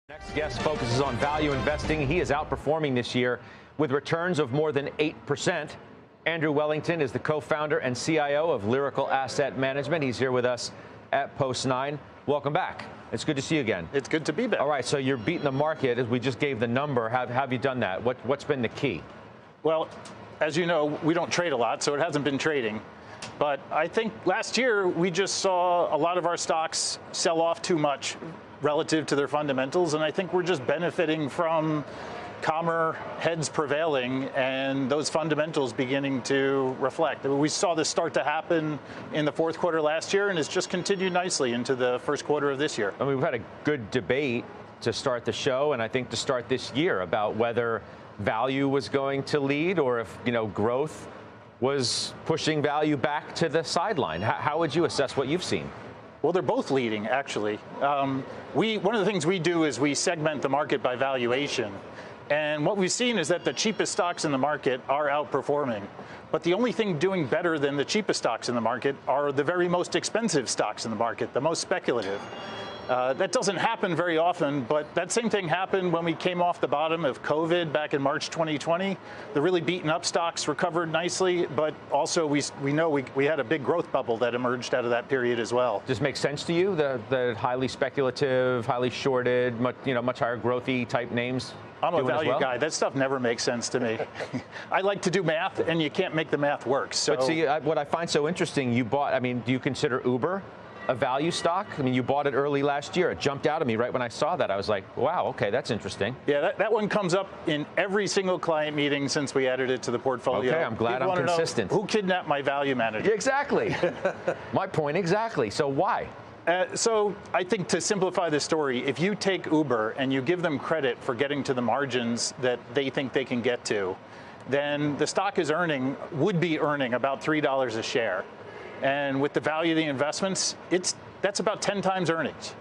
Next guest focuses on value investing. He is outperforming this year with returns of more than 8%. Andrew Wellington is the co-founder and CIO of Lyrical Asset Management. He's here with us at Post 9. Welcome back. It's good to see you again. It's good to be back. All right, so you're beating the market as we just gave the number. How have you done that? What's been the key? Well, as you know, we don't trade a lot, so it hasn't been trading. But I think last year we just saw a lot of our stocks sell off too much relative to their fundamentals, and I think we're just benefiting from calmer heads prevailing and those fundamentals beginning to reflect. We saw this start to happen in the fourth quarter last year, and it's just continued nicely into the first quarter of this year. I mean, we've had a good debate to start the show, and I think to start this year, about whether value was going to lead or if, growth was pushing value back to the sideline. How would you assess what you've seen? Well, they're both leading, actually. One of the things we do is we segment the market by valuation. And what we've seen is that the cheapest stocks in the market are outperforming. But the only thing doing better than the cheapest stocks in the market are the very most expensive stocks in the market, the most speculative. That doesn't happen very often, but that same thing happened when we came off the bottom of COVID back in March 2020. The really beaten up stocks recovered nicely, but also we know we had a big growth bubble that emerged out of that period as well. Does it make sense to you, the highly speculative, highly shorted, much higher growthy type names? I'm a value guy. That stuff never makes sense to me. I like to do math, and you can't make the math work. So. But see, what I find so interesting, do you consider Uber a value stock? I mean, you bought it early last year. It jumped out at me right when I saw that. I was like, wow, okay, that's interesting. Yeah, that one comes up in every single client meeting since we added it to the portfolio. Okay, I'm glad I'm consistent. Who kidnapped my value manager? Exactly. My point exactly. So why? So I think to simplify the story, if you take Uber and you give them credit for getting to the margins that they think they can get to, then the stock would be earning about $3 a share. And with the value of the investments, that's about 10 times earnings.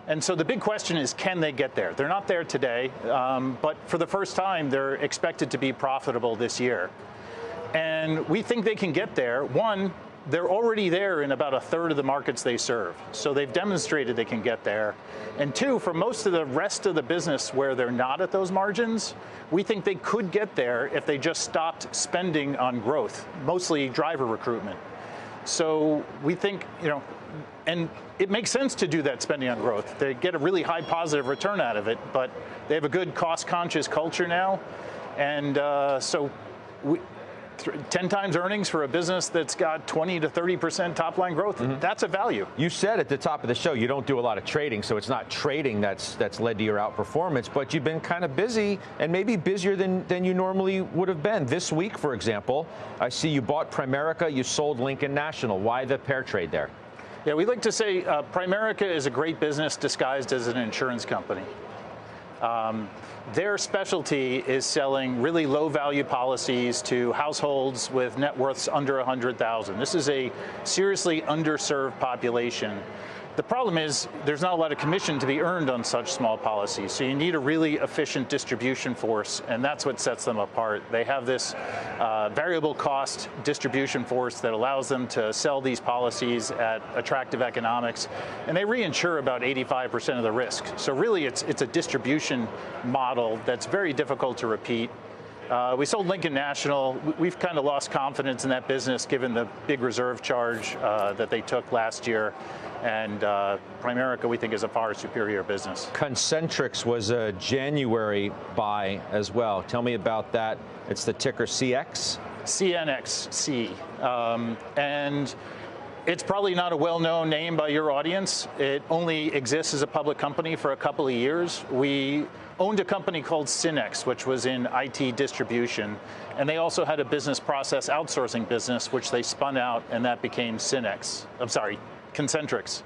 And so the big question is, can they get there? They're not there today, but for the first time, they're expected to be profitable this year. And we think they can get there. One, they're already there in about a third of the markets they serve. So they've demonstrated they can get there. And two, for most of the rest of the business where they're not at those margins, we think they could get there if they just stopped spending on growth, mostly driver recruitment. So we think, and it makes sense to do that spending on growth. They get a really high positive return out of it, but they have a good cost-conscious culture now. And so 10 times earnings for a business that's got 20 to 30% top-line growth, that's a value. You said at the top of the show you don't do a lot of trading, so it's not trading that's led to your outperformance, but you've been kind of busy and maybe busier than you normally would have been. This week, for example, I see you bought Primerica, you sold Lincoln National. Why the pair trade there? Yeah, we like to say Primerica is a great business disguised as an insurance company. Their specialty is selling really low-value policies to households with net worths under $100,000. This is a seriously underserved population. The problem is there's not a lot of commission to be earned on such small policies, so you need a really efficient distribution force, and that's what sets them apart. They have this variable cost distribution force that allows them to sell these policies at attractive economics, and they reinsure about 85% of the risk. So really it's a distribution model that's very difficult to repeat. We sold Lincoln National. We've kind of lost confidence in that business given the big reserve charge that they took last year. And Primerica, we think, is a far superior business. Concentrix was a January buy as well. Tell me about that. It's the ticker CX? CNXC. And it's probably not a well-known name by your audience. It only exists as a public company for a couple of years. We owned a company called Synex, which was in IT distribution, and they also had a business process outsourcing business, which they spun out, and that became Concentrix.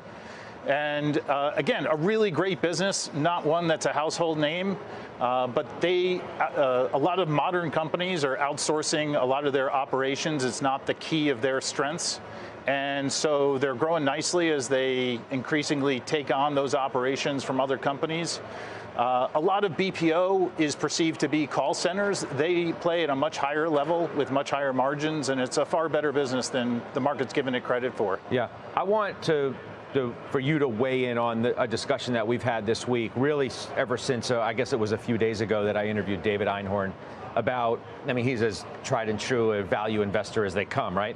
And again, a really great business, not one that's a household name, but a lot of modern companies are outsourcing a lot of their operations. It's not the key of their strengths. And so they're growing nicely as they increasingly take on those operations from other companies. A lot of BPO is perceived to be call centers. They play at a much higher level with much higher margins, and it's a far better business than the market's given it credit for. Yeah, I want to for you to weigh in on a discussion that we've had this week, really ever since, I guess it was a few days ago that I interviewed David Einhorn about, I mean, he's as tried and true a value investor as they come, right?